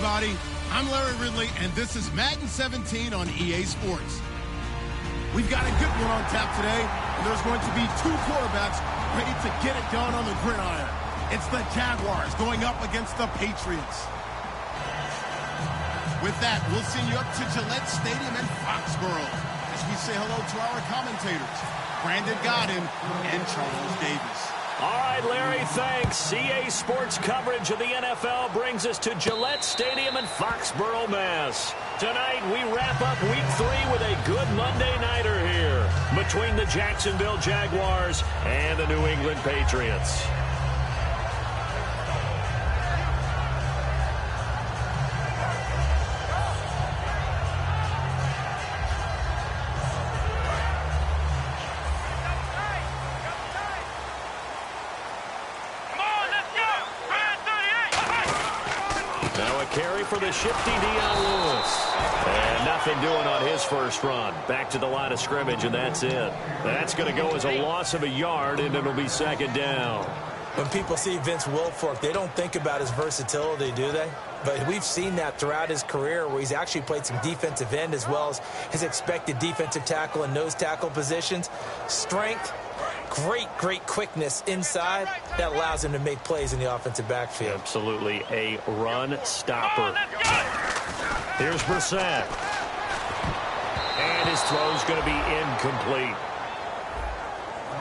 everybody. I'm Larry Ridley, and this is Madden 17 on EA Sports. We've got a good one on tap today, and there's going to be two quarterbacks ready to get it done on the gridiron. It's the Jaguars going up against the Patriots. With that, we'll send you up to Gillette Stadium in Foxborough as we say hello to our commentators, Brandon Godden and Charles Davis. All right, Larry, thanks. EA Sports coverage of the NFL brings us to Gillette Stadium in Foxborough, Mass. Tonight, we wrap up Week 3 with a good Monday nighter here between the Jacksonville Jaguars and the New England Patriots. Carry for the shifty Dion Lewis. And nothing doing on his first run. Back to the line of scrimmage, and that's it. That's going to go as a loss of a yard, and it'll be second down. When people see Vince Wilfork, they don't think about his versatility, do they? But we've seen that throughout his career where he's actually played some defensive end as well as his expected defensive tackle and nose tackle positions. Strength, great quickness inside that allows him to make plays in the offensive backfield. Absolutely a run stopper. Here's Brissett. And his throw's going to be incomplete.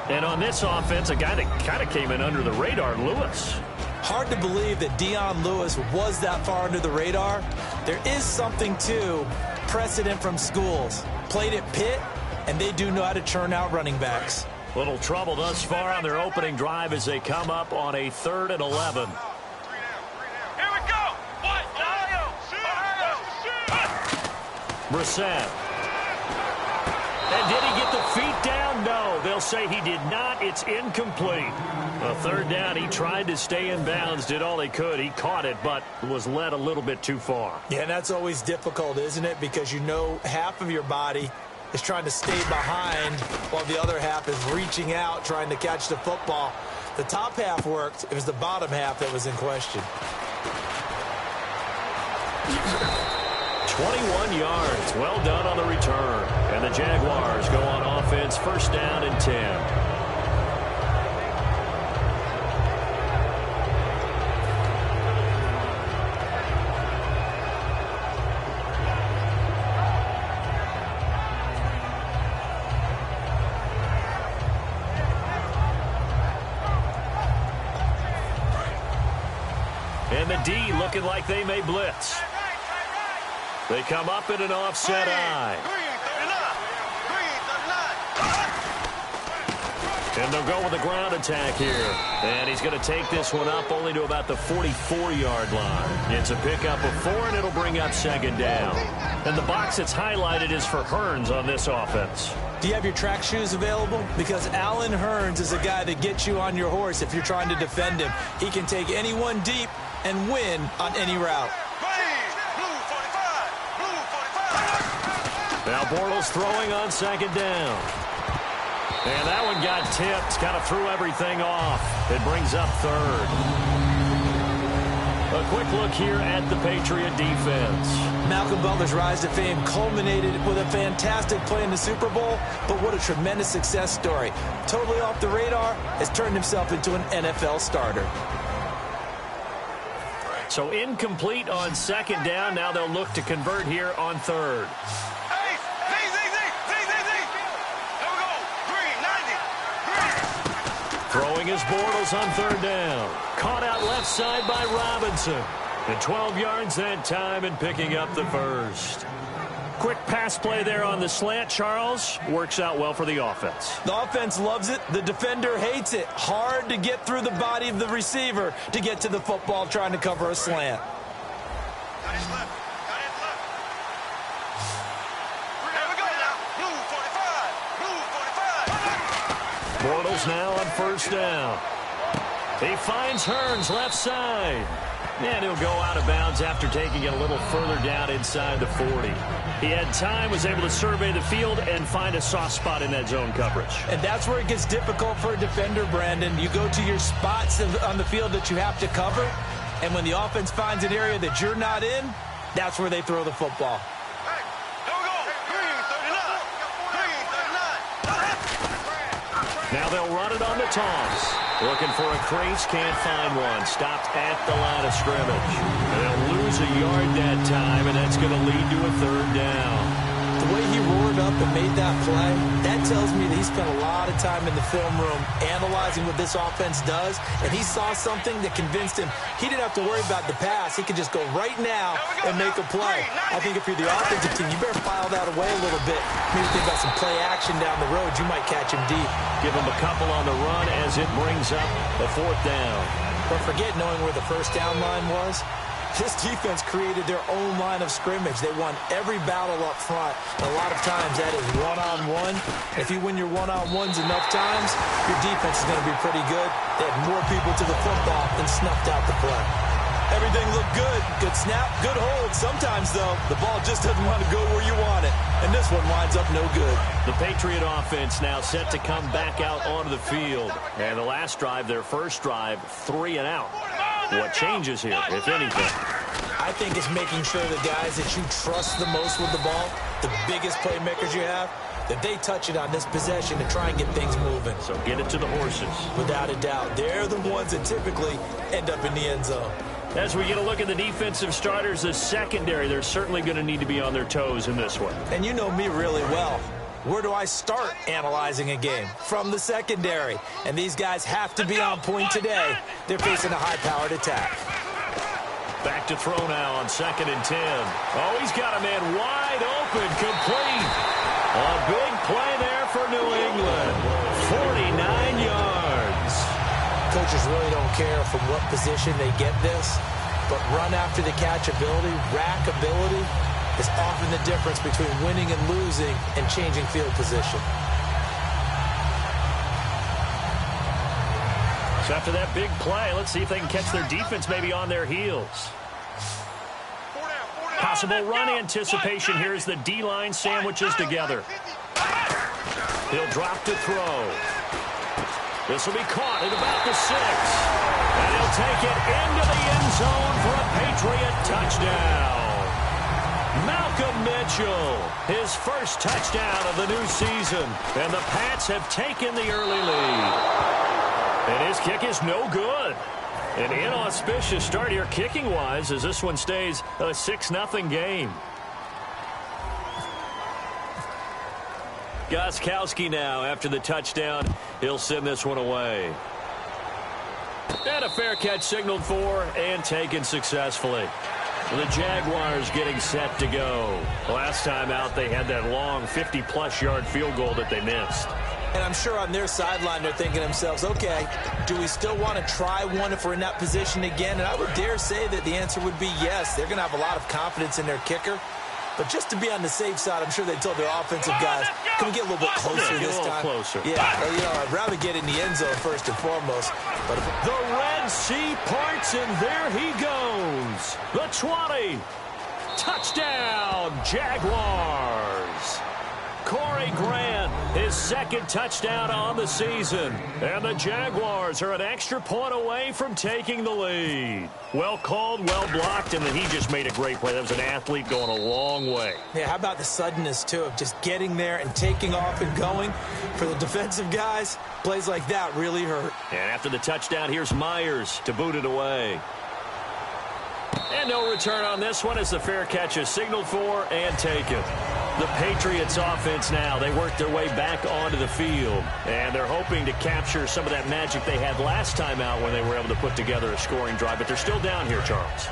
And on this offense, a guy that kind of came in under the radar, Lewis. Hard to believe that Dion Lewis was that far under the radar. There is something to precedent from schools. Played at Pitt, and they do know how to churn out running backs. Little trouble thus far on their opening drive as they come up on a 3rd and 11. Here we go. Brissett. And did he get the feet down? No. They'll say he did not. It's incomplete. A 3rd down. He tried to stay in bounds, did all he could. He caught it, but was led a little bit too far. Yeah, and that's always difficult, isn't it? Because you know half of your body is trying to stay behind while the other half is reaching out, trying to catch the football. The top half worked. It was the bottom half that was in question. 21 yards. Well done on the return. And the Jaguars go on offense, 1st down and 10. And the D looking like they may blitz. They come up in an offset eye. And they'll go with a ground attack here. And he's going to take this one up only to about the 44-yard line. It's a pickup of 4, and it'll bring up 2nd down. And the box that's highlighted is for Hearns on this offense. Do you have your track shoes available? Because Alan Hearns is a guy that gets you on your horse if you're trying to defend him. He can take anyone deep and win on any route. Now Bortles throwing on 2nd down. And that one got tipped, kind of threw everything off. It brings up 3rd. A quick look here at the Patriot defense. Malcolm Butler's rise to fame culminated with a fantastic play in the Super Bowl, but what a tremendous success story. Totally off the radar, has turned himself into an NFL starter. So incomplete on 2nd down. Now they'll look to convert here on 3rd. Throwing his Bortles on 3rd down. Caught out left side by Robinson. And 12 yards that time and picking up the 1st. Quick pass play there on the slant, Charles. Works out well for the offense. The offense loves it. The defender hates it. Hard to get through the body of the receiver to get to the football trying to cover a slant. Bortles now on 1st down. He finds Hearns left side. And he'll go out of bounds after taking it a little further down inside the 40. He had time, was able to survey the field and find a soft spot in that zone coverage. And that's where it gets difficult for a defender, Brandon. You go to your spots on the field that you have to cover. And when the offense finds an area that you're not in, that's where they throw the football. Hey, don't go. Green 39. Now they'll run it on the toss. Looking for a crease, can't find one. Stopped at the line of scrimmage. And they'll lose a yard that time, and that's going to lead to a third down. The way he roared up and made that play, that tells me that he spent a lot of time in the film room analyzing what this offense does, and he saw something that convinced him he didn't have to worry about the pass. He could just go right now and make a play. I think if you're the offensive team, you better file that away a little bit. Maybe think about some play action down the road. You might catch him deep. Give him a couple on the run as it brings up the fourth down. But forget knowing where the first down line was. This defense created their own line of scrimmage. They won every battle up front. And a lot of times that is one-on-one. If you win your one-on-ones enough times, your defense is going to be pretty good. They had more people to the football and snuffed out the play. Everything looked good. Good snap, good hold. Sometimes, though, the ball just doesn't want to go where you want it. And this one winds up no good. The Patriot offense now set to come back out onto the field. And the last drive, their first drive, 3 and out. What changes here, if anything? I think it's making sure the guys that you trust the most with the ball, the biggest playmakers you have, that they touch it on this possession to try and get things moving. So get it to the horses. Without a doubt. They're the ones that typically end up in the end zone. As we get a look at the defensive starters, the secondary, they're certainly going to need to be on their toes in this one. And you know me really well. Where do I start analyzing a game? From the secondary. And these guys have to be on point today. They're facing a high-powered attack. Back to throw now on 2nd and 10. Oh, he's got a man wide open, complete. A big play there for New England. 49 yards. Coaches really don't care from what position they get this, but run after the catch ability, rack ability, is often the difference between winning and losing and changing field position. So after that big play, let's see if they can catch their defense maybe on their heels. Possible run anticipation here as the D-line sandwiches together. He'll drop to throw. This will be caught at about the 6. And he'll take it into the end zone for a Patriot touchdown. Malcolm Mitchell, his first touchdown of the new season. And the Pats have taken the early lead. And his kick is no good. An inauspicious start here kicking-wise as this one stays a 6-0 game. Gostkowski now after the touchdown. He'll send this one away. And a fair catch signaled for and taken successfully. The Jaguars getting set to go. Last time out, they had that long 50-plus yard field goal that they missed. And I'm sure on their sideline they're thinking to themselves, okay, do we still want to try one if we're in that position again? And I would dare say that the answer would be yes. They're going to have a lot of confidence in their kicker. But just to be on the safe side, I'm sure they told their offensive guys, can we get a little bit closer this time? Closer. Yeah, well, you know, I'd rather get in the end zone first and foremost. But the Red Sea parts, and there he goes. The 20. Touchdown, Jaguars. Corey Grant, his second touchdown on the season. And the Jaguars are an extra point away from taking the lead. Well called, well blocked, and then he just made a great play. That was an athlete going a long way. Yeah, how about the suddenness, too, of just getting there and taking off and going? For the defensive guys, plays like that really hurt. And after the touchdown, here's Myers to boot it away. And no return on this one as the fair catch is signaled for and taken. The Patriots offense now, they work their way back onto the field. And they're hoping to capture some of that magic they had last time out when they were able to put together a scoring drive. But they're still down here, Charles.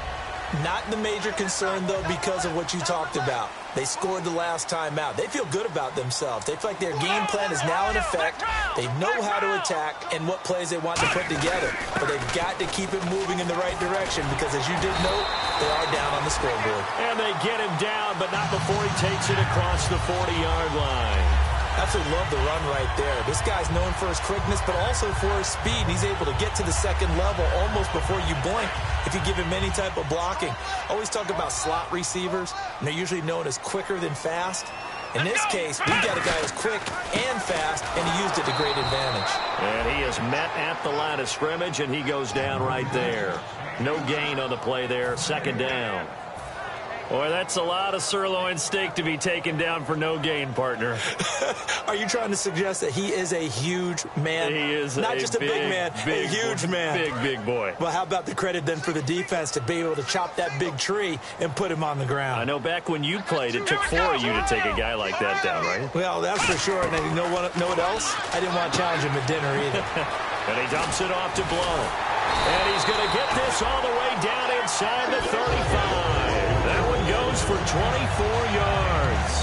Not the major concern, though, because of what you talked about. They scored the last time out. They feel good about themselves. They feel like their game plan is now in effect. They know how to attack and what plays they want to put together. But they've got to keep it moving in the right direction because, as you did note, they are down on the scoreboard. And they get him down, but not before he takes it across the 40-yard line. Absolutely love the run right there. This guy's known for his quickness, but also for his speed. And he's able to get to the second level almost before you blink if you give him any type of blocking. Always talk about slot receivers, and they're usually known as quicker than fast. In this case, we've got a guy who's quick and fast, and he used it to great advantage. And he is met at the line of scrimmage, and he goes down right there. No gain on the play there. Second down. Boy, that's a lot of sirloin steak to be taken down for no gain, partner. Are you trying to suggest that he is a huge man? He is not just a big man, a huge man. Big boy. Well, how about the credit then for the defense to be able to chop that big tree and put him on the ground? I know back when you played, it took 4 of you to take a guy like that down, right? Well, that's for sure. And you know what else? I didn't want to challenge him at dinner either. And he dumps it off to Blow. And he's going to get this all the way down inside the 35. That one goes for 24 yards.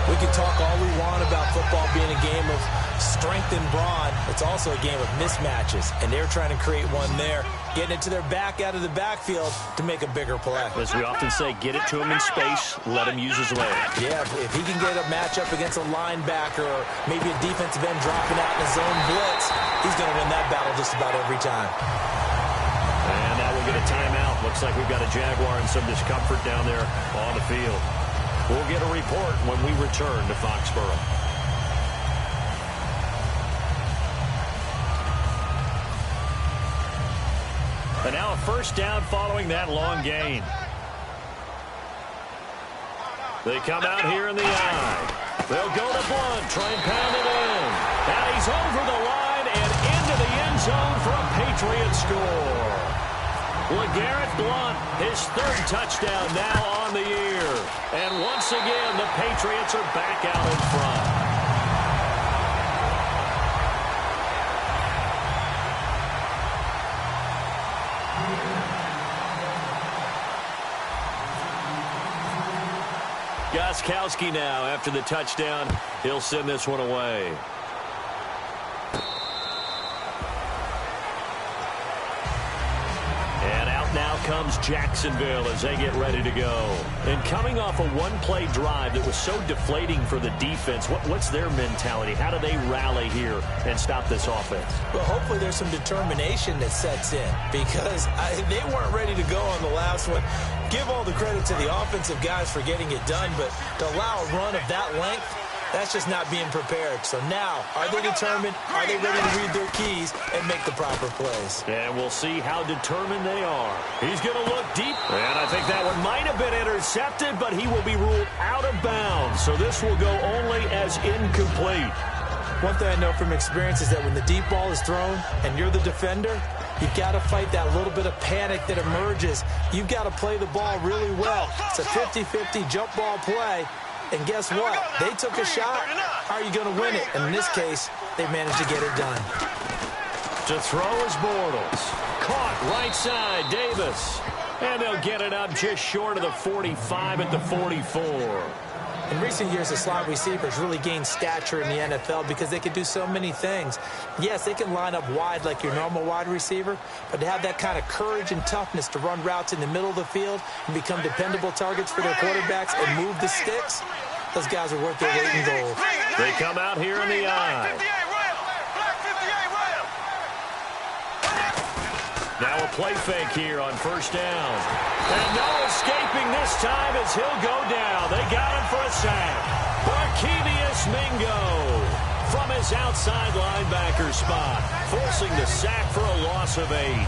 We can talk all we want about football being a game of strength and brawn. It's also a game of mismatches, and they're trying to create one there, getting it to their back out of the backfield to make a bigger play. As we often say, get it to him in space, let him use his leg. Yeah, if he can get a matchup against a linebacker or maybe a defensive end dropping out in a zone blitz, he's going to win that battle just about every time. And now we'll get a timeout. Looks like we've got a Jaguar in some discomfort down there on the field. We'll get a report when we return to Foxborough. And now a first down following that long gain. They come out here in the eye. They'll go to Blunt, try and pound it in. And he's over the line and into the end zone for a Patriot score. LeGarrette Blunt, his third touchdown now on the year. And once again, the Patriots are back out in front. Gostkowski now after the touchdown. He'll send this one away. And out now comes Jacksonville as they get ready to go. And coming off a one-play drive that was so deflating for the defense, what's their mentality? How do they rally here and stop this offense? Well, hopefully there's some determination that sets in because they weren't ready to go on the last one. Give all the credit to the offensive guys for getting it done, but to allow a run of that length, that's just not being prepared. So now, are they determined? Are they ready to read their keys and make the proper plays? And we'll see how determined they are. He's going to look deep. And I think that one might have been intercepted, but he will be ruled out of bounds. So this will go only as incomplete. One thing I know from experience is that when the deep ball is thrown and you're the defender, you've got to fight that little bit of panic that emerges. You've got to play the ball really well. It's a 50-50 jump ball play. And guess what? They took a shot. How are you going to win it? And in this case, they managed to get it done. To throw is Bortles. Caught right side, Davis. And they'll get it up just short of the 45 at the 44. In recent years, the slot receivers really gained stature in the NFL because they can do so many things. Yes, they can line up wide like your normal wide receiver, but to have that kind of courage and toughness to run routes in the middle of the field and become dependable targets for their quarterbacks and move the sticks, those guys are worth their weight in gold. They come out here in the eye. Now a play fake here on first down. And no escaping this time as he'll go down. They got him for a sack. Barkevius Mingo from his outside linebacker spot, forcing the sack for a loss of 8.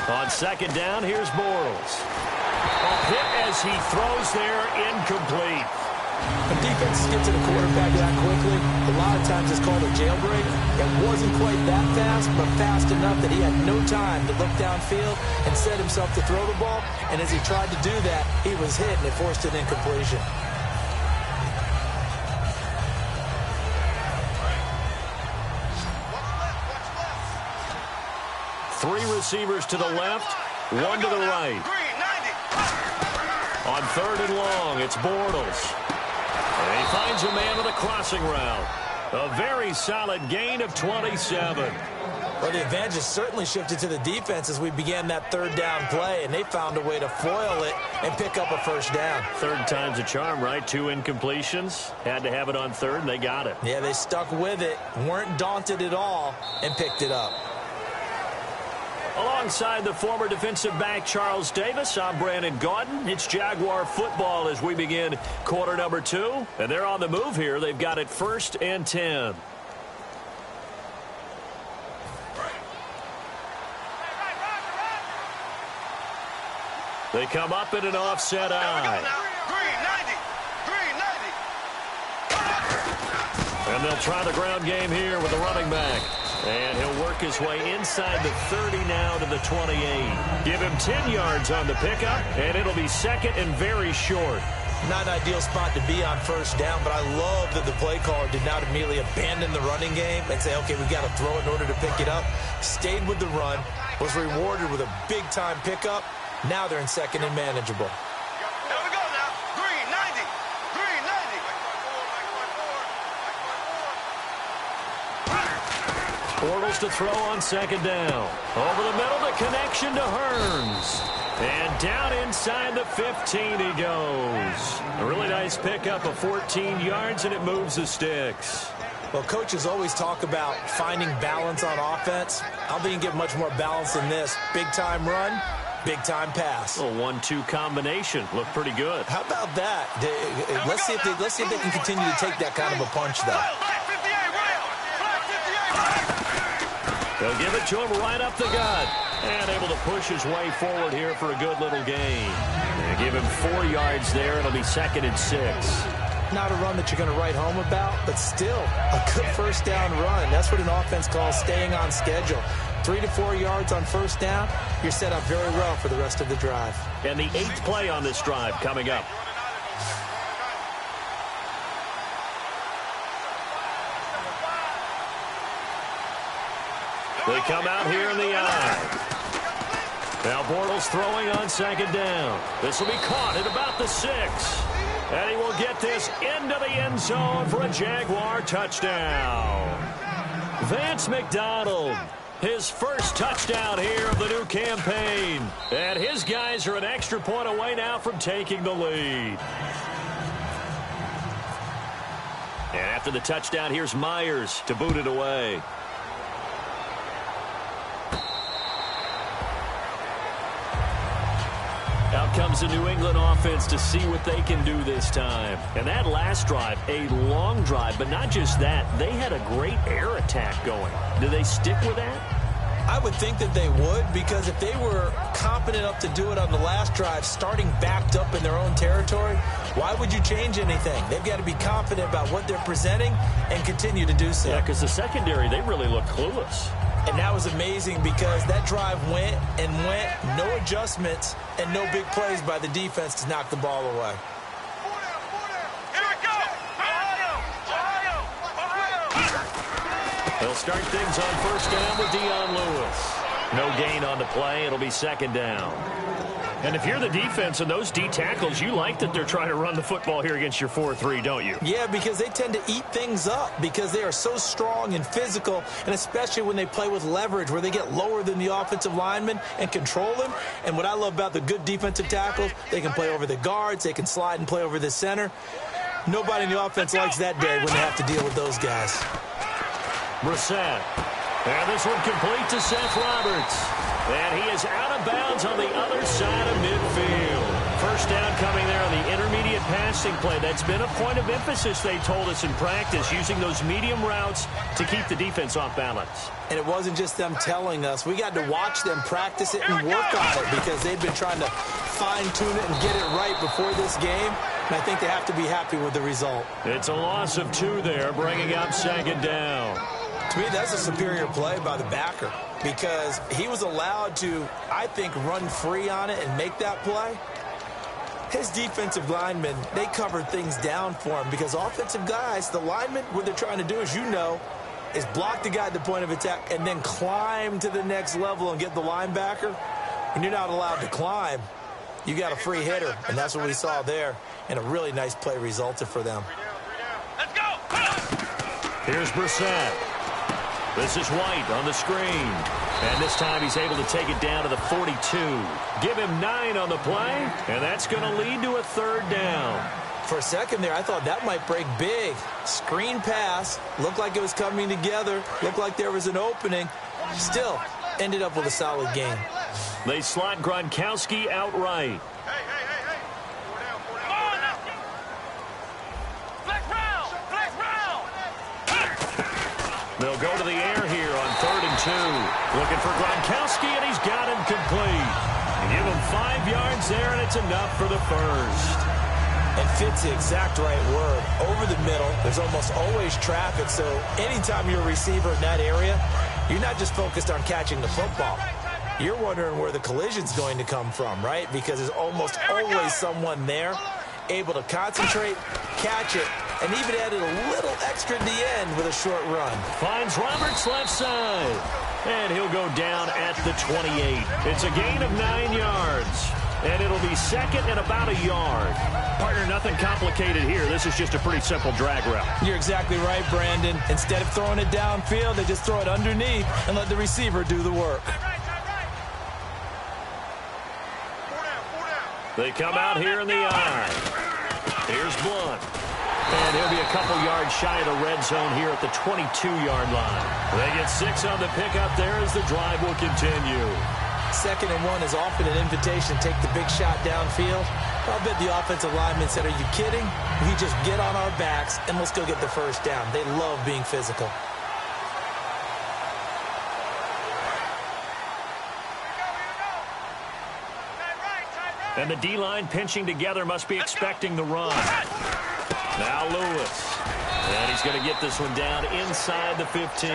On second down, here's Bortles. A hit as he throws there, incomplete. When defenses get to the quarterback that quickly, a lot of times it's called a jailbreak. It wasn't quite that fast, but fast enough that he had no time to look downfield and set himself to throw the ball. And as he tried to do that, he was hit, and it forced an incompletion. Three receivers to the left, one to the right. On third and long, it's Bortles. And he finds a man with a crossing route. A very solid gain of 27. Well, the advantage has certainly shifted to the defense as we began that third down play, and they found a way to foil it and pick up a first down. Third time's a charm, right? 2 incompletions. Had to have it on third, and they got it. Yeah, they stuck with it, weren't daunted at all, and picked it up. Alongside the former defensive back Charles Davis, I'm Brandon Gaudin. It's Jaguar football as we begin quarter number 2. And they're on the move here. They've got it 1st and 10. They come up in an offset eye. And they'll try the ground game here with the running back. And he'll work his way inside the 30 now to the 28. Give him 10 yards on the pickup, and it'll be 2nd and very short. Not an ideal spot to be on first down, but I love that the play caller did not immediately abandon the running game and say, okay, we've got to throw it in order to pick it up. Stayed with the run, was rewarded with a big-time pickup. Now they're in 2nd and manageable. Here we go now. Green, 90. Green, 90. Bortles to throw on 2nd down. Over the middle, the connection to Hearns. And down inside the 15 he goes. A really nice pickup of 14 yards, and it moves the sticks. Well, coaches always talk about finding balance on offense. I don't think you can get much more balance than this. Big-time run, big-time pass. A 1-2 combination. Looked pretty good. How about that? Let's see if they can continue to take that kind of a punch, though. They'll give it to him right up the gut. And able to push his way forward here for a good little gain. They give him 4 yards there. It'll be 2nd and 6. Not a run that you're going to write home about, but still a good first down run. That's what an offense calls staying on schedule. 3 to 4 yards on first down, you're set up very well for the rest of the drive. And the 8th play on this drive coming up. They come out here in the eye. Now Bortles throwing on 2nd down. This will be caught at about the 6. And he will get this into the end zone for a Jaguar touchdown. Vance McDonald, his first touchdown here of the new campaign. And his guys are an extra point away now from taking the lead. And after the touchdown, here's Myers to boot it away. Out comes the New England offense to see what they can do this time. And that last drive, a long drive, but not just that. They had a great air attack going. Do they stick with that? I would think that they would, because if they were competent enough to do it on the last drive, starting backed up in their own territory, why would you change anything? They've got to be confident about what they're presenting and continue to do so. Yeah, because the secondary, they really look clueless. And that was amazing because that drive went and went, no adjustments, and no big plays by the defense to knock the ball away. Here we go. Ohio. They'll start things on first down with Dion Lewis. No gain on the play. It'll be 2nd down. And if you're the defense and those D tackles, you like that they're trying to run the football here against your 4-3, don't you? Yeah, because they tend to eat things up because they are so strong and physical, and especially when they play with leverage where they get lower than the offensive linemen and control them. And what I love about the good defensive tackles, they can play over the guards, they can slide and play over the center. Nobody in the offense likes that day when they have to deal with those guys. Brissett. And this one complete to Seth Roberts. And he is out of bounds on the other side of midfield. First down coming there on the intermediate passing play. That's been a point of emphasis, they told us in practice, using those medium routes to keep the defense off balance. And it wasn't just them telling us. We got to watch them practice it and work on it because they've been trying to fine-tune it and get it right before this game. And I think they have to be happy with the result. It's a loss of 2 there, bringing up 2nd down. To me, that's a superior play by the backer because he was allowed to, I think, run free on it and make that play. His defensive linemen, they covered things down for him because offensive guys, the linemen, what they're trying to do, as you know, is block the guy at the point of attack and then climb to the next level and get the linebacker. When you're not allowed to climb, you got a free hitter, and that's what we saw there, and a really nice play resulted for them. Let's go. Here's Brissett. This is White on the screen. And this time he's able to take it down to the 42. Give him 9 on the play, and that's going to lead to a 3rd down. For a second there, I thought that might break big. Screen pass. Looked like it was coming together. Looked like there was an opening. Still, ended up with a solid game. They slot Gronkowski outright. They'll go to the air here on 3rd and 2. Looking for Gronkowski, and he's got him complete. Give him 5 yards there, and it's enough for the first. And fits the exact right word. Over the middle, there's almost always traffic, so anytime you're a receiver in that area, you're not just focused on catching the football. You're wondering where the collision's going to come from, right? Because there's almost always someone there able to concentrate, catch it, and even added a little extra at the end with a short run. Finds Roberts left side. And he'll go down at the 28. It's a gain of 9 yards. And it'll be 2nd and about a yard. Partner, nothing complicated here. This is just a pretty simple drag route. You're exactly right, Brandon. Instead of throwing it downfield, they just throw it underneath and let the receiver do the work. They come out here in the eye. Here's Blunt. And he'll be a couple yards shy of the red zone here at the 22-yard line. They get 6 on the pickup there as the drive will continue. 2nd and 1 is often an invitation to take the big shot downfield. I'll bet the offensive lineman said, "Are you kidding? We just get on our backs and let's go get the first down." They love being physical. And the D-line pinching together must be expecting the run. Now Lewis. And he's going to get this one down inside the 15.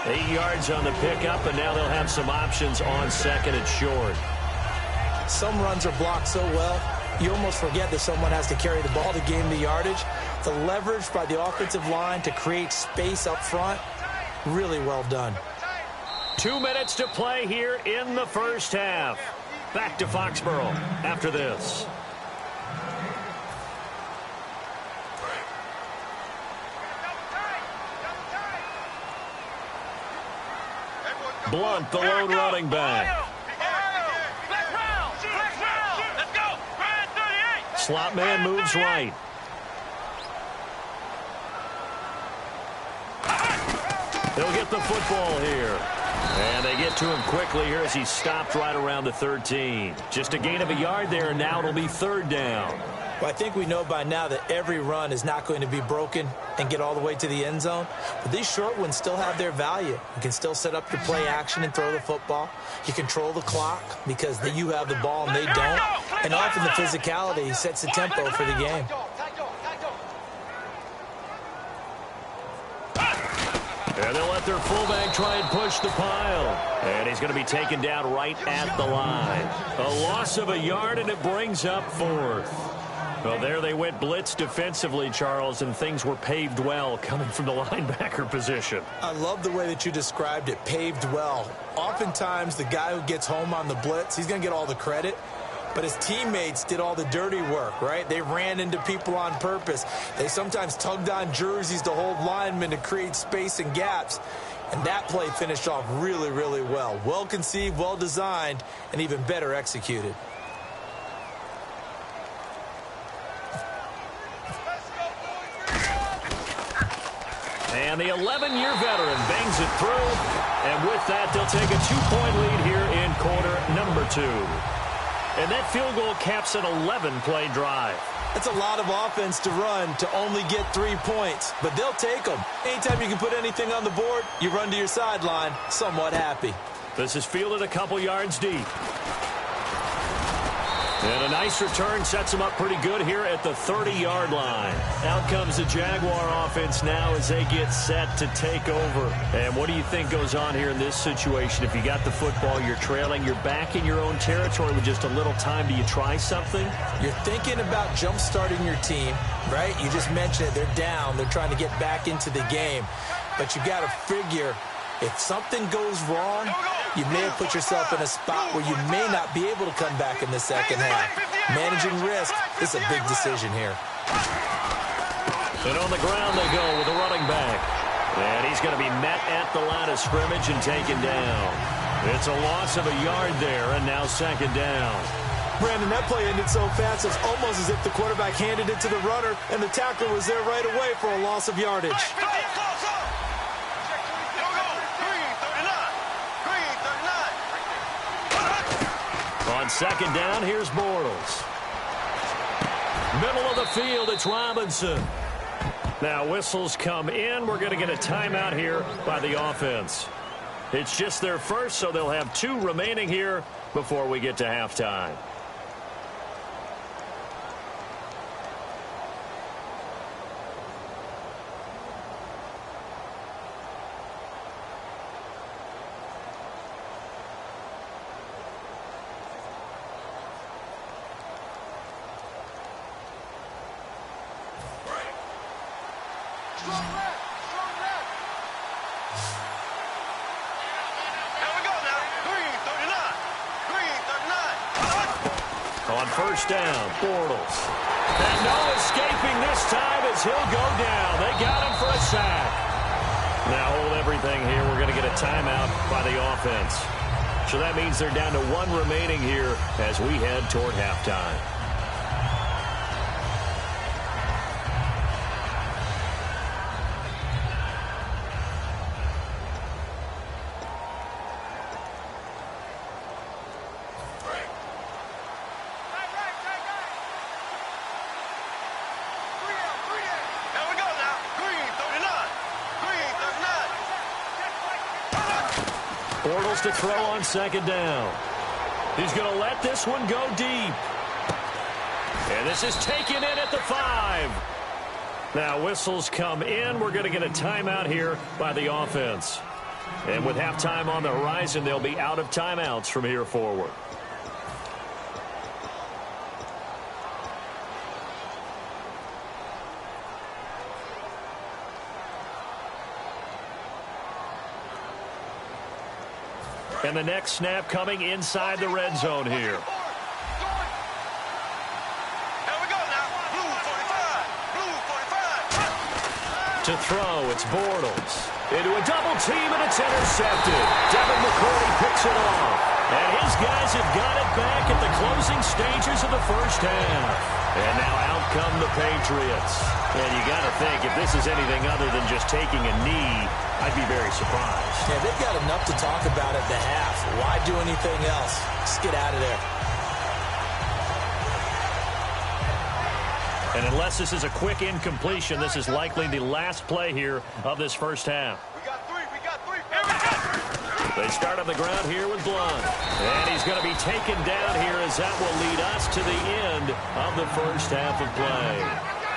8 yards on the pickup, and now they'll have some options on 2nd and short. Some runs are blocked so well, you almost forget that someone has to carry the ball to gain the yardage. The leverage by the offensive line to create space up front, really well done. 2 minutes to play here in the first half. Back to Foxborough after this. Blunt, the lone running back. Slot man moves right. They'll get the football here. And they get to him quickly here as he stopped right around the 13. Just a gain of a yard there, and now it'll be 3rd down. Well, I think we know by now that every run is not going to be broken and get all the way to the end zone. But these short ones still have their value. You can still set up your play action and throw the football. You control the clock because you have the ball and they don't. And often the physicality sets the tempo for the game. And they'll let their fullback try and push the pile. And he's going to be taken down right at the line. A loss of a yard, and it brings up 4th. Well, there they went blitz defensively, Charles, and things were paved well coming from the linebacker position. I love the way that you described it, paved well. Oftentimes, the guy who gets home on the blitz, he's going to get all the credit. But his teammates did all the dirty work, right? They ran into people on purpose. They sometimes tugged on jerseys to hold linemen to create space and gaps. And that play finished off really, really well. Well conceived, well designed, and even better executed. And the 11-year veteran bangs it through. And with that, they'll take a 2-point lead here in quarter number 2. And that field goal caps an 11-play drive. That's a lot of offense to run to only get 3 points, but they'll take them. Anytime you can put anything on the board, you run to your sideline somewhat happy. This is fielded a couple yards deep. And a nice return sets him up pretty good here at the 30-yard line. Out comes the Jaguar offense now as they get set to take over. And what do you think goes on here in this situation? If you got the football, you're trailing, you're back in your own territory with just a little time. Do you try something? You're thinking about jump-starting your team, right? You just mentioned it. They're down. They're trying to get back into the game. But you got to figure if something goes wrong, you may have put yourself in a spot where you may not be able to come back in the second half. Managing risk is a big decision here. And on the ground they go with a running back. And he's going to be met at the line of scrimmage and taken down. It's a loss of a yard there, and now second down. Brandon, that play ended so fast, it's almost as if the quarterback handed it to the runner, and the tackler was there right away for a loss of yardage. On second down, here's Bortles. Middle of the field, it's Robinson. Now whistles come in. We're going to get a timeout here by the offense. It's just their first, so they'll have 2 remaining here before we get to halftime. On first down, Bortles. And no escaping this time as he'll go down. They got him for a sack. Now hold everything here. We're going to get a timeout by the offense. So that means they're down to 1 remaining here as we head toward halftime. Bortles to throw on second down. He's going to let this one go deep. And this is taken in at the 5. Now whistles come in. We're going to get a timeout here by the offense. And with halftime on the horizon, they'll be out of timeouts from here forward. And the next snap coming inside the red zone here. Here we go now. Blue 45. Blue 45. To throw, it's Bortles. Into a double team, and it's intercepted. Devin McCourty picks it off. And his guys have got it back at the closing stages of the first half. And now out come the Patriots. And you got to think, if this is anything other than just taking a knee, I'd be very surprised. Yeah, they've got enough to talk about at the half. Why do anything else? Just get out of there. And unless this is a quick incompletion, this is likely the last play here of this first half. We got 3. We got 3. Here we go. They start on the ground here with Blunt. And he's going to be taken down here as that will lead us to the end of the first half of play.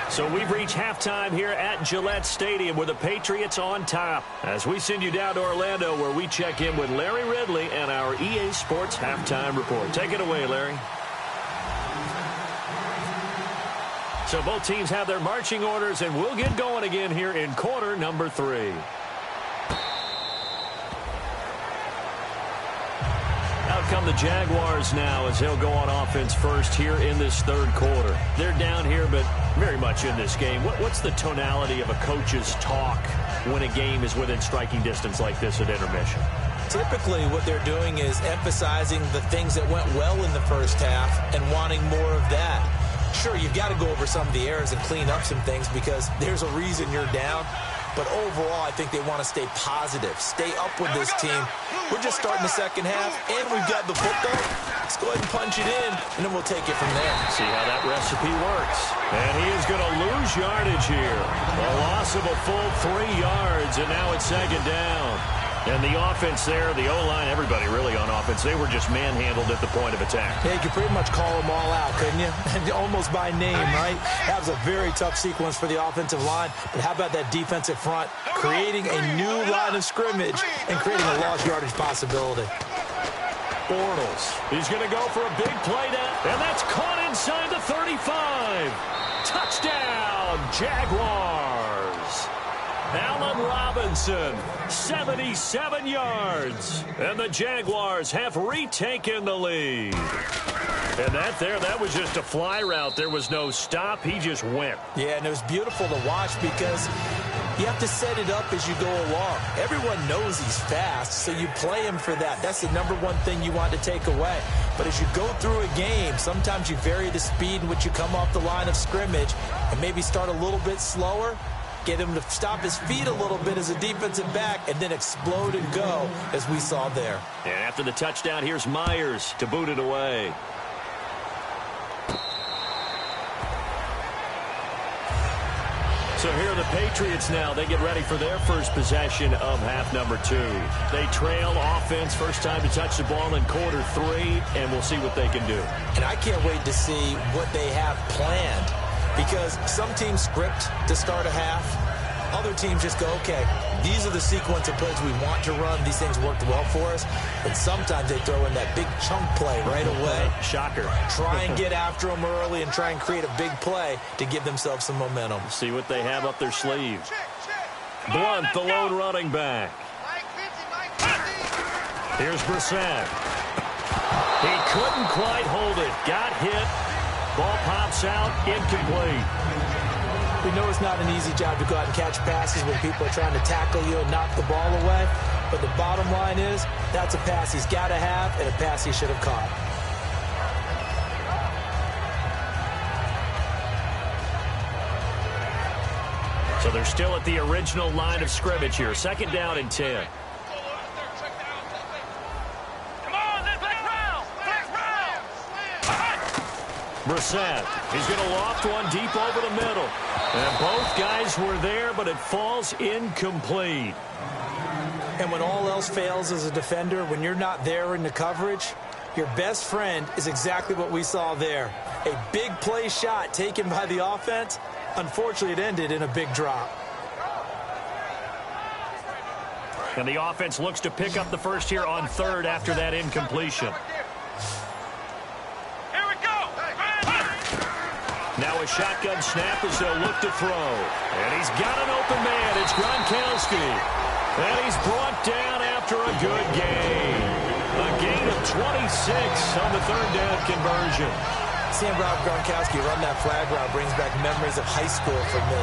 So we've reached halftime here at Gillette Stadium with the Patriots on top. As we send you down to Orlando where we check in with Larry Ridley and our EA Sports Halftime Report. Take it away, Larry. So both teams have their marching orders, and we'll get going again here in quarter number 3. Out come the Jaguars now as they'll go on offense first here in this third quarter. They're down here, but very much in this game. What's the tonality of a coach's talk when a game is within striking distance like this at intermission? Typically, what they're doing is emphasizing the things that went well in the first half and wanting more of that. Sure, you've got to go over some of the errors and clean up some things because there's a reason you're down. But overall, I think they want to stay positive, stay up with this team. We're just starting the second half, and we've got the football. Let's go ahead and punch it in, and then we'll take it from there. See how that recipe works. And he is going to lose yardage here. A loss of a full 3 yards, and now it's second down. And the offense there, the O-line, everybody really on offense, they were just manhandled at the point of attack. Yeah, you could pretty much call them all out, couldn't you? Almost by name, right? That was a very tough sequence for the offensive line. But how about that defensive front creating a new line of scrimmage and creating a lost yardage possibility? Bortles, he's going to go for a big play down, and that's caught inside the 35. Touchdown, Jaguars. Allen Robinson, 77 yards. And the Jaguars have retaken the lead. And that was just a fly route. There was no stop. He just went. Yeah, and it was beautiful to watch because You have to set it up as you go along. Everyone knows he's fast, so you play him for that. That's the number one thing you want to take away. But as you go through a game, sometimes you vary the speed in which you come off the line of scrimmage and maybe start a little bit slower, get him to stop his feet a little bit as a defensive back, and then explode and go, as we saw there. And after the touchdown, here's Myers to boot it away. So here are the Patriots now. They get ready for their first possession of half number 2. They trail offense, first time to touch the ball in quarter 3, and we'll see what they can do. And I can't wait to see what they have planned, because some teams script to start a half. Other teams just go, okay, these are the sequence of plays we want to run. These things worked well for us. And sometimes they throw in that big chunk play right away. Shocker. Try and get after them early and try and create a big play to give themselves some momentum. See what they have up their sleeve. Blunt, the lone running back. Here's Brissett. He couldn't quite hold it. Got hit. Ball pops out. Incomplete. We know it's not an easy job to go out and catch passes when people are trying to tackle you and knock the ball away. But the bottom line is, that's a pass he's got to have and a pass he should have caught. So they're still at the original line of scrimmage here. Second down and 10. Brissett, he's going to loft one deep over the middle. And both guys were there, but it falls incomplete. And when all else fails as a defender, when you're not there in the coverage, your best friend is exactly what we saw there. A big play shot taken by the offense. Unfortunately, it ended in a big drop. And the offense looks to pick up the first here on third after that incompletion. Now a shotgun snap as they'll look to throw. And he's got an open man. It's Gronkowski. And he's brought down after a good gain. A gain of 26 on the third down conversion. Seeing Rob Gronkowski run that flag route brings back memories of high school for me,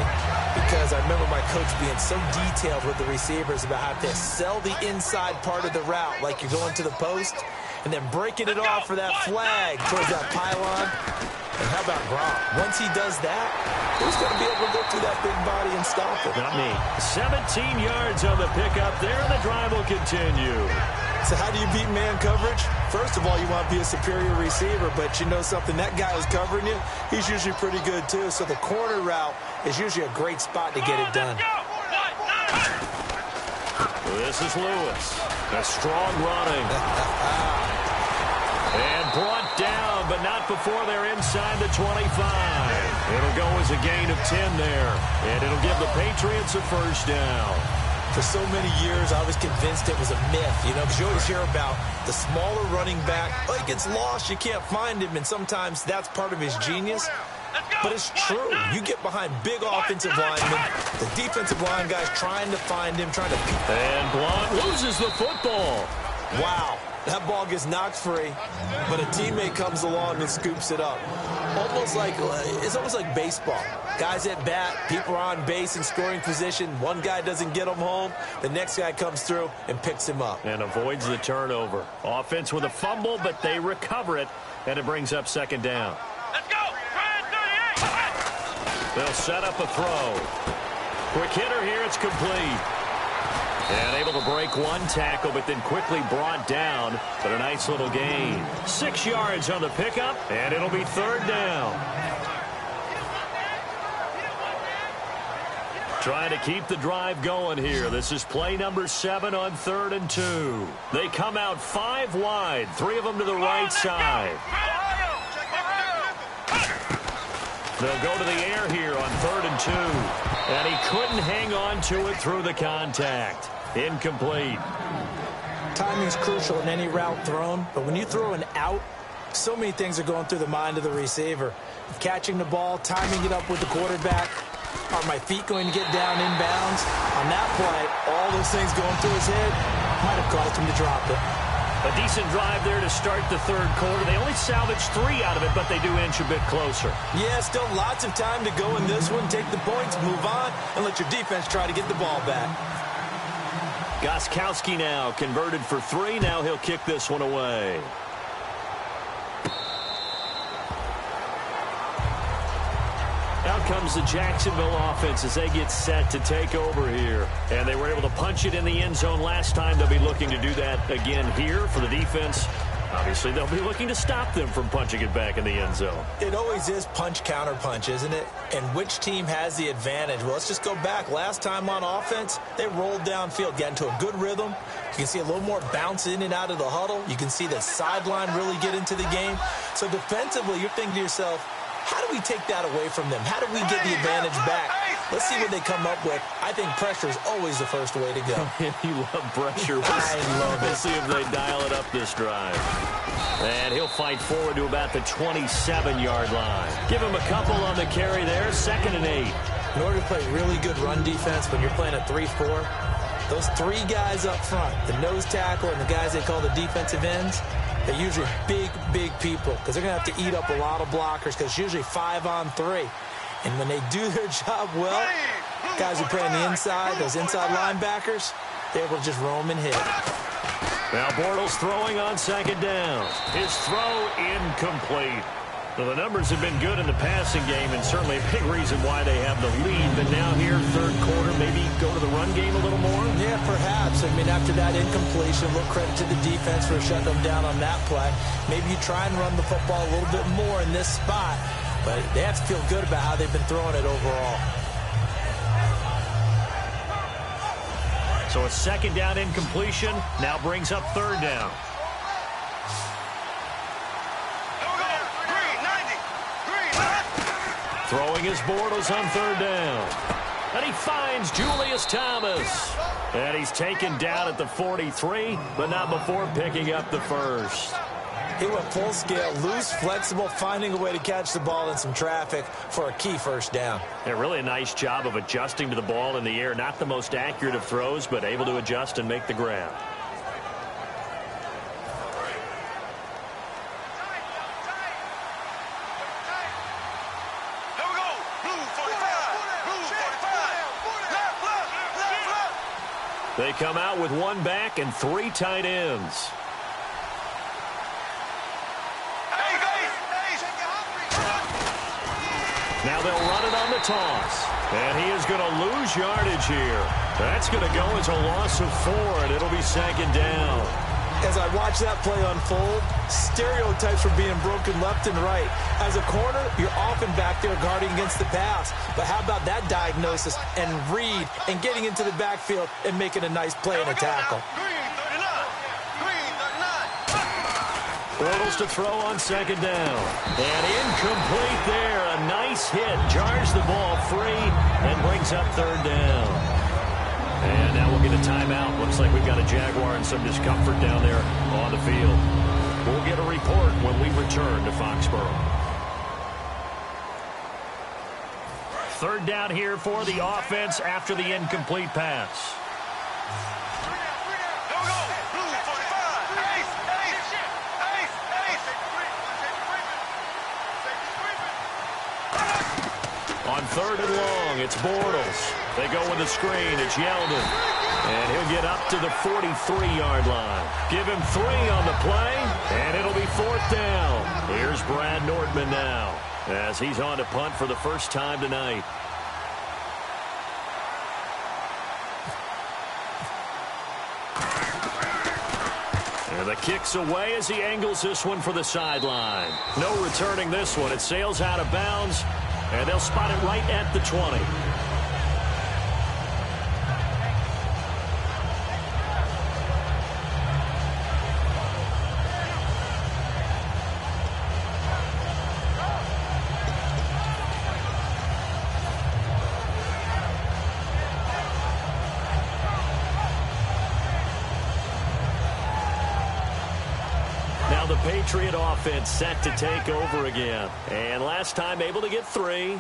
because I remember my coach being so detailed with the receivers about how to sell the inside part of the route like you're going to the post, and then breaking it off for that flag towards that pylon. And how about Gronk? Once he does that, who's going to be able to go through that big body and stop it? Not me. 17 yards on the pickup there, and the drive will continue. So how do you beat man coverage? First of all, you want to be a superior receiver, but you know something, that guy who's covering you, he's usually pretty good too. So the corner route is usually a great spot to get it done. This is Lewis. A strong running. And brought down, but not before they're inside the 25. It'll go as a gain of 10 there. And it'll give the Patriots a first down. For so many years, I was convinced it was a myth, you know, because you always hear about the smaller running back. Oh, he gets lost, you can't find him, and sometimes that's part of his genius. But it's true. You get behind big offensive linemen, the defensive line guys trying to find him, trying to peek. And Blunt loses the football. Wow. That ball gets knocked free, but a teammate comes along and scoops it up. It's almost like baseball. Guys at bat, people are on base in scoring position. One guy doesn't get him home. The next guy comes through and picks him up. And avoids the turnover. Offense with a fumble, but they recover it, and it brings up second down. Let's go! Ryan 38! They'll set up a throw. Quick hitter here, it's complete. And able to break one tackle, but then quickly brought down. But a nice little gain. 6 yards on the pickup, and it'll be third down. Trying to keep the drive going here. This is play number 7 on 3rd and 2. They come out 5 wide, 3 of them to the right side. They'll go to the air here on 3rd and 2. And he couldn't hang on to it through the contact. Incomplete. Timing's crucial in any route thrown, but when you throw an out, so many things are going through the mind of the receiver. Catching the ball, timing it up with the quarterback. Are my feet going to get down inbounds? On that play, all those things going through his head might have caused him to drop it. A decent drive there to start the third quarter. They only salvaged 3 out of it, but they do inch a bit closer. Yeah, still lots of time to go in this one. Take the points, move on, and let your defense try to get the ball back. Gostkowski now converted for 3. Now he'll kick this one away. Out comes the Jacksonville offense as they get set to take over here. And they were able to punch it in the end zone last time. They'll be looking to do that again here for the defense. Obviously, they'll be looking to stop them from punching it back in the end zone. It always is punch-counter-punch, isn't it? And which team has the advantage? Well, let's just go back. Last time on offense, they rolled downfield, got into a good rhythm. You can see a little more bounce in and out of the huddle. You can see the sideline really get into the game. So defensively, you're thinking to yourself, how do we take that away from them? How do we get the advantage back? Let's see what they come up with. I think pressure is always the first way to go. You love pressure. I love it. Let's see if they dial it up this drive. And he'll fight forward to about the 27-yard line. Give him a couple on the carry there. 2nd and 8. In order to play really good run defense when you're playing a 3-4, those 3 guys up front, the nose tackle and the guys they call the defensive ends, they're usually big, big people because they're going to have to eat up a lot of blockers because it's usually 5 on 3. And when they do their job well, guys who play on the inside, those inside linebackers, they're able to just roam and hit. Now Bortles throwing on 2nd down. His throw incomplete. Well, the numbers have been good in the passing game and certainly a big reason why they have the lead. But now here, third quarter, maybe go to the run game a little more? Yeah, perhaps. I mean, after that incompletion, a little credit to the defense for shutting them down on that play. Maybe you try and run the football a little bit more in this spot. But they have to feel good about how they've been throwing it overall. So a 2nd down incompletion now brings up 3rd down. Throwing his Bortles on 3rd down. And he finds Julius Thomas. And he's taken down at the 43, but not before picking up the first. He went full scale, loose, flexible, finding a way to catch the ball in some traffic for a key first down. Yeah, really a nice job of adjusting to the ball in the air. Not the most accurate of throws, but able to adjust and make the grab. They come out with 1 back and 3 tight ends. Now they'll run it on the toss. And he is going to lose yardage here. That's going to go as a loss of 4, and it'll be 2nd down. As I watch that play unfold, stereotypes are being broken left and right. As a corner, you're often back there guarding against the pass. But how about that diagnosis and read and getting into the backfield and making a nice play and a tackle? Bortles to throw on 2nd down. And incomplete there. A nice hit. Jars the ball free and brings up 3rd down. And now we'll get a timeout. Looks like we've got a Jaguar and some discomfort down there on the field. We'll get a report when we return to Foxborough. 3rd down here for the offense after the incomplete pass. On 3rd and long, it's Bortles. They go with the screen. It's Yeldon. And he'll get up to the 43-yard line. Give him 3 on the play, and it'll be 4th down. Here's Brad Nordman now as he's on to punt for the first time tonight. And the kick's away as he angles this one for the sideline. No returning this one. It sails out of bounds. And they'll spot it right at the 20. Now the Patriot offense set to take over again. And last time able to get 3.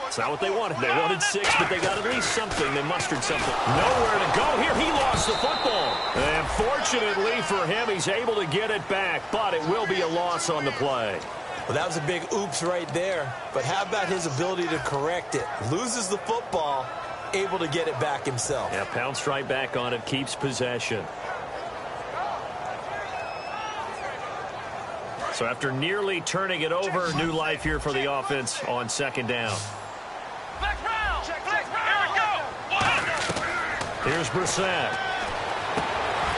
It's not what they wanted. They wanted 6, but they got at least something. They mustered something. Nowhere to go here. He lost the football. And fortunately for him, he's able to get it back, but it will be a loss on the play. Well, that was a big oops right there. But how about his ability to correct it? Loses the football, able to get it back himself. Yeah, pounced right back on it, keeps possession. So after nearly turning it over, new life here for the offense on 2nd down. Here's Brissett.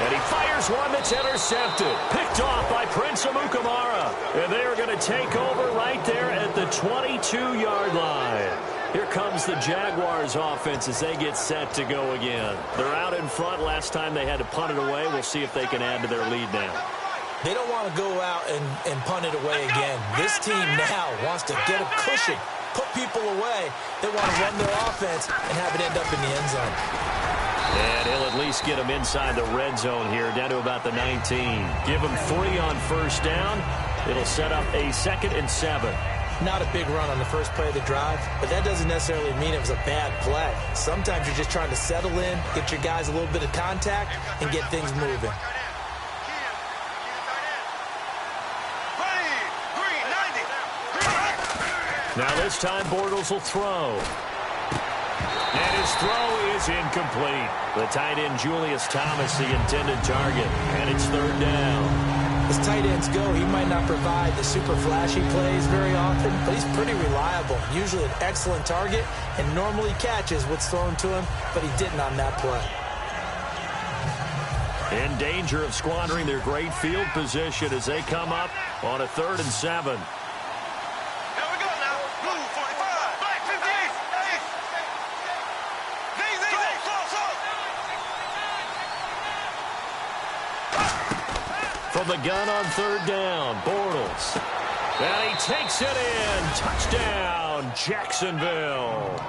And he fires one that's intercepted. Picked off by Prince Amukamara. And they are going to take over right there at the 22-yard line. Here comes the Jaguars offense as they get set to go again. They're out in front. Last time they had to punt it away. We'll see if they can add to their lead now. They don't want to go out and punt it away again. This team now wants to get a cushion, put people away. They want to run their offense and have it end up in the end zone. And he'll at least get them inside the red zone here, down to about the 19. Give them 3 on 1st down. It'll set up a 2nd and 7. Not a big run on the first play of the drive, but that doesn't necessarily mean it was a bad play. Sometimes you're just trying to settle in, get your guys a little bit of contact, and get things moving. Now this time Bortles will throw. And his throw is incomplete. The tight end Julius Thomas, the intended target. And it's 3rd down. As tight ends go, he might not provide the super flashy plays very often, but he's pretty reliable. Usually an excellent target and normally catches what's thrown to him, but he didn't on that play. In danger of squandering their great field position as they come up on a 3rd and 7. From the gun on 3rd down, Bortles. And he takes it in. Touchdown, Jacksonville.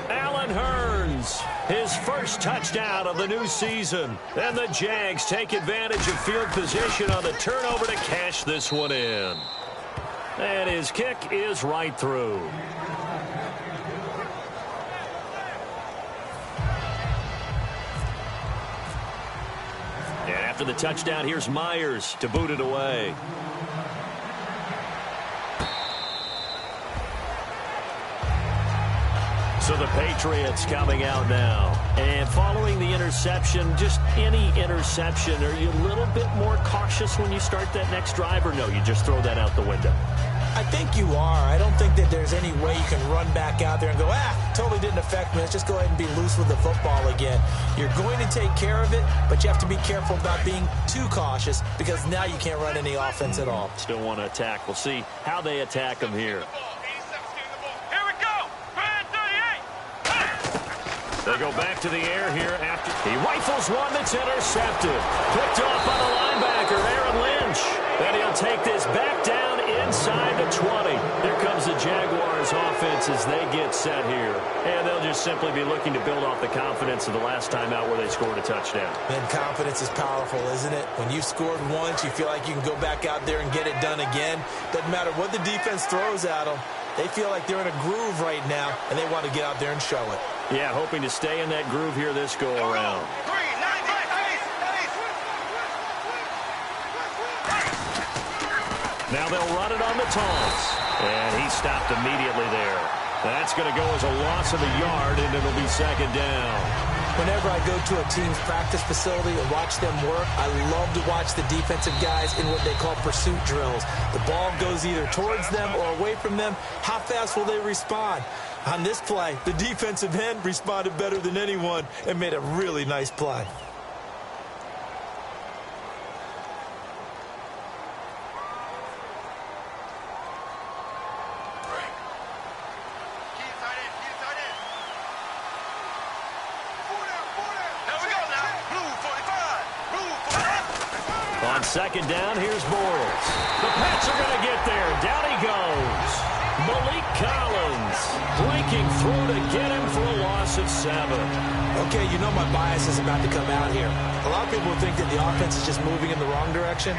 Allen Hurns, his first touchdown of the new season. And the Jags take advantage of field position on the turnover to cash this one in. And his kick is right through. And after the touchdown, here's Myers to boot it away. So the Patriots coming out now. And following the interception, just any interception, are you a little bit more cautious when you start that next drive, or no, you just throw that out the window? I think you are. I don't think that there's any way you can run back out there and go, totally didn't affect me. Let's just go ahead and be loose with the football again. You're going to take care of it, but you have to be careful about being too cautious because now you can't run any offense at all. Still want to attack. We'll see how they attack them here. They go back to the air here after he rifles one that's intercepted. Picked off by the linebacker, Aaron Lynch. And he'll take this back down inside the 20. Here comes the Jaguars offense as they get set here. And they'll just simply be looking to build off the confidence of the last time out where they scored a touchdown. And confidence is powerful, isn't it? When you've scored once, you feel like you can go back out there and get it done again. Doesn't matter what the defense throws at them. They feel like they're in a groove right now, and they want to get out there and show it. Yeah, hoping to stay in that groove here this go-around. Now they'll run it on the toss. And he stopped immediately there. That's going to go as a loss of a yard, and it'll be 2nd down. Whenever I go to a team's practice facility and watch them work, I love to watch the defensive guys in what they call pursuit drills. The ball goes either towards them or away from them. How fast will they respond? On this play, the defensive end responded better than anyone and made a really nice play. On 2nd down, here's Bortles. The Pats are going to get there. Down he goes. Malik Collins blinking through to get him for a loss of 7. Okay, you know my bias is about to come out here. A lot of people think that the offense is just moving in the wrong direction.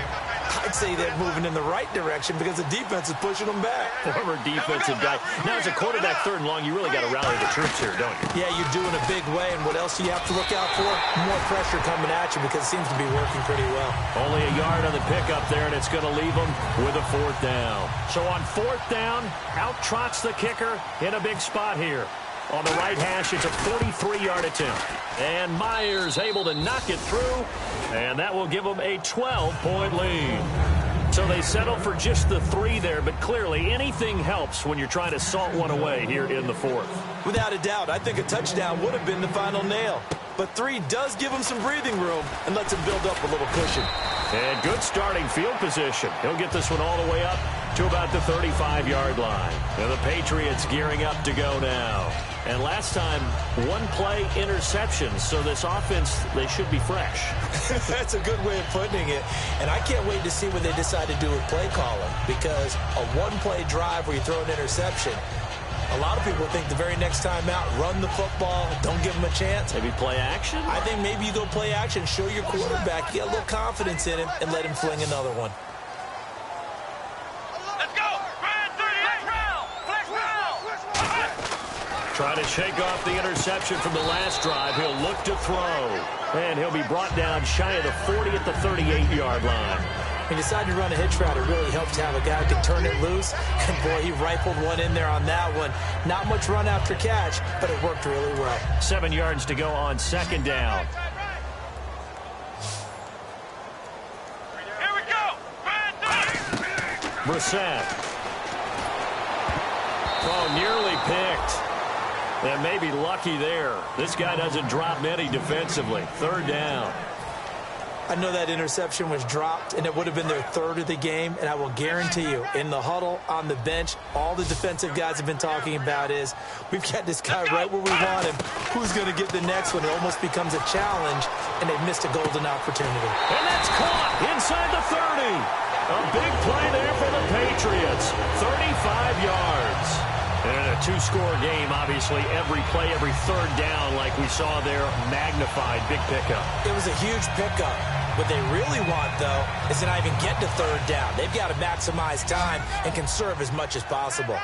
I'd say they're moving in the right direction because the defense is pushing them back. Former defensive guy. Now, as a quarterback, 3rd and long, you really got to rally the troops here, don't you? Yeah, you do in a big way, and what else do you have to look out for? More pressure coming at you because it seems to be working pretty well. Only a yard on the pickup there, and it's going to leave them with a 4th down. So on 4th down, out trots the kicker in a big spot here. On the right hash, it's a 43-yard attempt. And Myers able to knock it through, and that will give them a 12-point lead. So they settle for just the 3 there, but clearly anything helps when you're trying to salt one away here in the 4th. Without a doubt, I think a touchdown would have been the final nail. But 3 does give him some breathing room and lets him build up a little cushion. And good starting field position. He'll get this one all the way up to about the 35-yard line. And the Patriots gearing up to go now. And last time, 1-play interceptions. So this offense, they should be fresh. That's a good way of putting it. And I can't wait to see what they decide to do with play calling. Because a 1-play drive where you throw an interception, a lot of people think the very next time out, run the football, don't give them a chance. Maybe play action? I think maybe you go play action, show your quarterback, get a little confidence in him, and let him fling another one. Let's go! Trying to shake off the interception from the last drive. He'll look to throw. And he'll be brought down shy of the 40 at the 38-yard line. He decided to run a hitch route. It really helped to have a guy who could turn it loose. And, boy, he rifled one in there on that one. Not much run after catch, but it worked really well. 7 yards to go on 2nd down. Here we go! Brissett. Oh, nearly picked. And maybe lucky there. This guy doesn't drop many defensively. 3rd down. I know that interception was dropped, and it would have been their 3rd of the game, and I will guarantee you, in the huddle, on the bench, all the defensive guys have been talking about is, we've got this guy right where we want him. Who's going to get the next one? It almost becomes a challenge, and they've missed a golden opportunity. And that's caught inside the 30. A big play there for the Patriots. 35 yards. And in a 2-score game, obviously, every play, every 3rd down, like we saw there, magnified. Big pickup. It was a huge pickup. What they really want, though, is to not even get to 3rd down. They've got to maximize time and conserve as much as possible.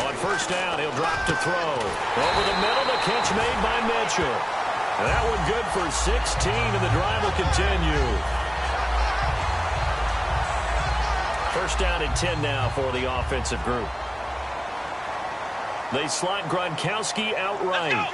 On 1st down, he'll drop to throw. Over the middle, the catch made by Mitchell. That one good for 16, and the drive will continue. 1st down and 10 now for the offensive group. They slot Gronkowski outright.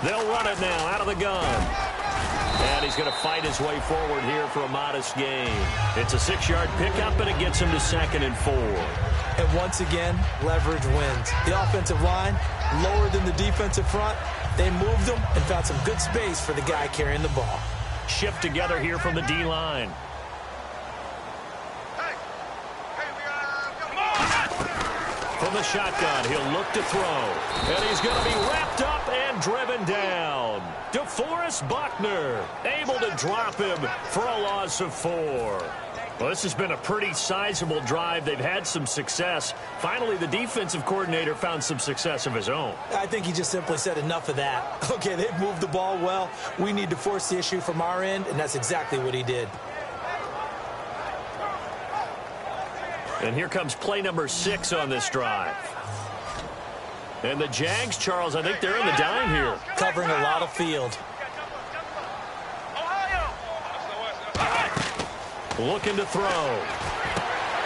They'll run it now out of the gun. And he's going to fight his way forward here for a modest gain. It's a 6-yard pickup, and it gets him to 2nd and 4. And once again, leverage wins. The offensive line, lower than the defensive front. They moved them and found some good space for the guy carrying the ball. Shift together here from the D-line. From the shotgun, he'll look to throw. And he's going to be wrapped up and driven down. DeForest Buckner able to drop him for a loss of 4. Well, this has been a pretty sizable drive. They've had some success. Finally, the defensive coordinator found some success of his own. I think he just simply said enough of that. Okay, they've moved the ball well. We need to force the issue from our end, and that's exactly what he did. And here comes play number 6 on this drive. And the Jags, Charles, I think they're in the dime here. Covering a lot of field. Looking to throw.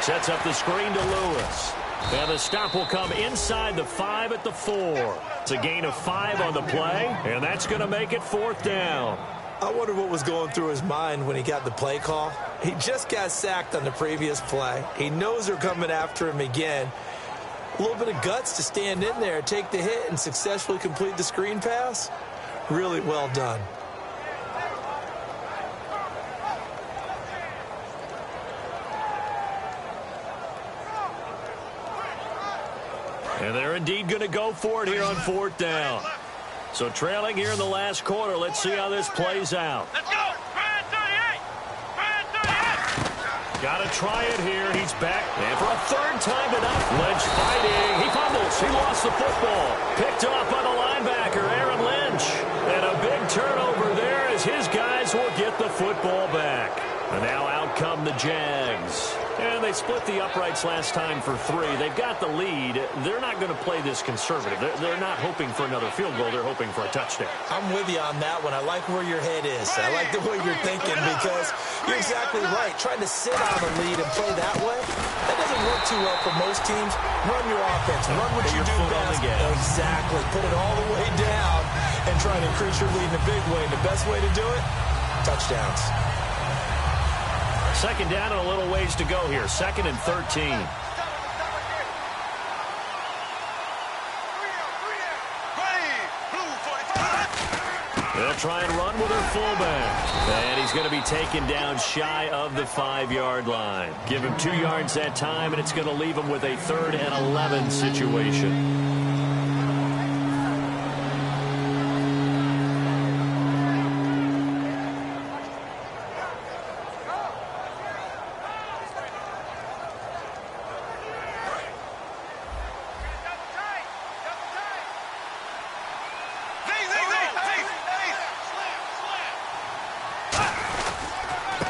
Sets up the screen to Lewis. And the stop will come inside the 5 at the 4. It's a gain of 5 on the play, and that's going to make it 4th down. I wonder what was going through his mind when he got the play call. He just got sacked on the previous play. He knows they're coming after him again. A little bit of guts to stand in there, take the hit, and successfully complete the screen pass. Really well done. And they're indeed going to go for it here on 4th down. So trailing here in the last quarter. Let's see how this plays out. Let's go! Brand 38! Brand 38! Got to try it here. He's back. And for a 3rd time tonight, Lynch fighting. He fumbles. He lost the football. Picked up on Jags. And they split the uprights last time for 3. They've got the lead. They're not going to play this conservative. They're not hoping for another field goal. They're hoping for a touchdown. I'm with you on that one. I like where your head is. I like the way you're thinking because you're exactly right. Trying to sit on a lead and play that way, that doesn't work too well for most teams. Run your offense. Run what you do best. Exactly. Put it all the way down and try to increase your lead in a big way. And the best way to do it, touchdowns. Second down and a little ways to go here. 2nd and 13. They'll try and run with their fullback. And he's going to be taken down shy of the 5-yard line. Give him 2 yards that time, and it's going to leave him with a 3rd and 11 situation.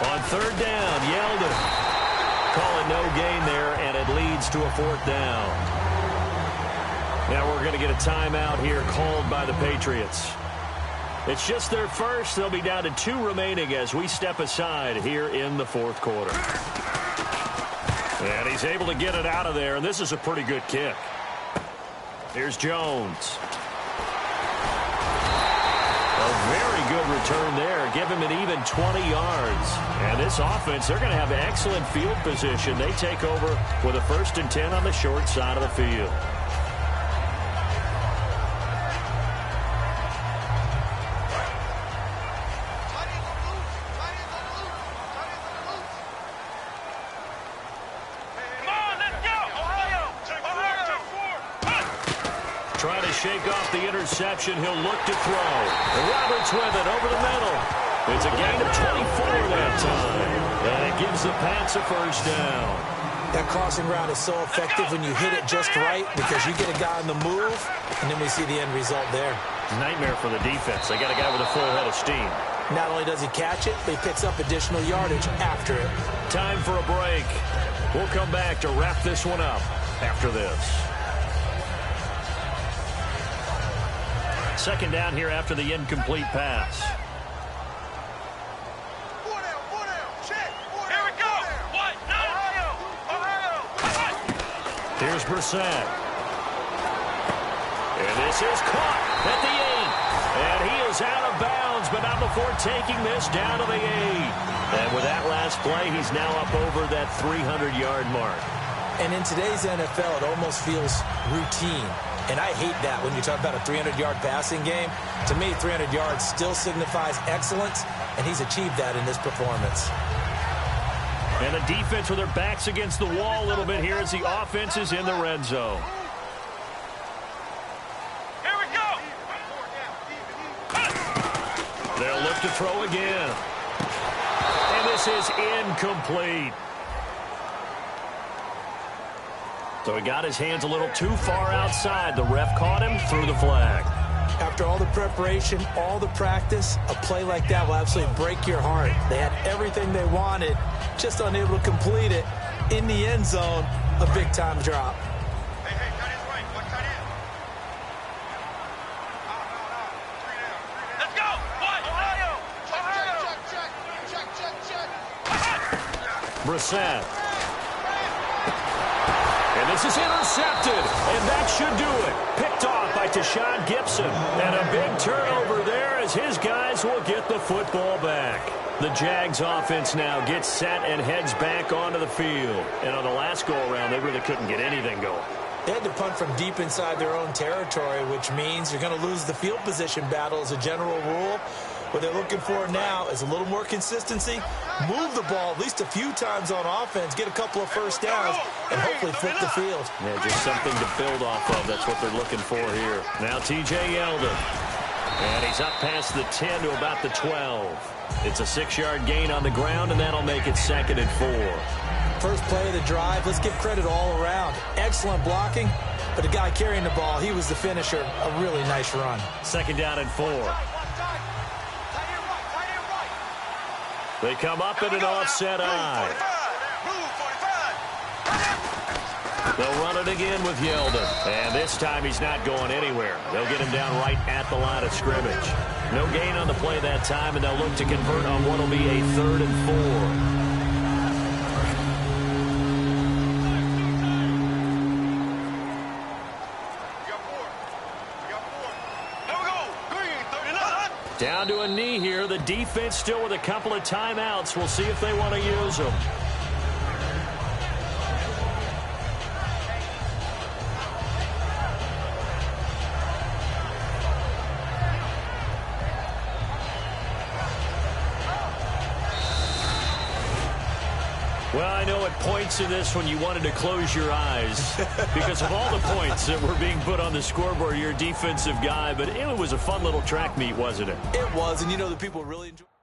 On 3rd down, Yeldon. Call it no gain there, and it leads to a 4th down. Now we're going to get a timeout here called by the Patriots. It's just their first. They'll be down to 2 remaining as we step aside here in the 4th quarter. And he's able to get it out of there, and this is a pretty good kick. Here's Jones. A very good return there. Give him an even 20 yards. And this offense, they're going to have excellent field position. They take over with a 1st and 10 on the short side of the field. Trying to shake off the interception. He'll look to throw. Roberts with it over the middle. It's a gain of 24 that time. And it gives the Pats a 1st down. That crossing route is so effective when you hit it just right because you get a guy on the move, and then we see the end result there. Nightmare for the defense. They got a guy with a full head of steam. Not only does he catch it, but he picks up additional yardage after it. Time for a break. We'll come back to wrap this one up after this. 2nd down here after the incomplete pass. Here we go. What? Here's Brissett. And this is caught at the 8. And he is out of bounds, but not before taking this down to the 8. And with that last play, he's now up over that 300-yard mark. And in today's NFL, it almost feels routine. And I hate that when you talk about a 300-yard passing game. To me, 300 yards still signifies excellence, and he's achieved that in this performance. And the defense with their backs against the wall a little bit here as the offense is in the red zone. Here we go. They'll look to throw again. And this is incomplete. So he got his hands a little too far outside. The ref caught him, threw the flag. After all the preparation, all the practice, a play like that will absolutely break your heart. They had everything they wanted, just unable to complete it. In the end zone, a big-time drop. Hey, cut in right. What cut in? Let's go. What? Ohio. Check. Brissett. And this is intercepted, and that should do it. Picked off by Tashawn Gibson. And a big turnover there as his guys will get the football back. The Jags offense now gets set and heads back onto the field. And on the last go-around, they really couldn't get anything going. They had to punt from deep inside their own territory, which means you're going to lose the field position battle as a general rule. What they're looking for now is a little more consistency, move the ball at least a few times on offense, get a couple of 1st downs, and hopefully flip the field. Yeah, just something to build off of. That's what they're looking for here. Now T.J. Yeldon. And he's up past the 10 to about the 12. It's a 6-yard gain on the ground, and that'll make it 2nd and 4. First play of the drive, let's give credit all around. Excellent blocking, but the guy carrying the ball, he was the finisher. A really nice run. 2nd down and 4. They come up in an offset eye. They'll run it again with Yeldon. And this time he's not going anywhere. They'll get him down right at the line of scrimmage. No gain on the play that time, and they'll look to convert on what will be a 3rd and 4. Down to a knee here. The defense still with a couple of timeouts. We'll see if they want to use them. Well, I know at points in this when you wanted to close your eyes because of all the points that were being put on the scoreboard, you're a defensive guy, but it was a fun little track meet, wasn't it? It was, and you know the people really enjoyed it.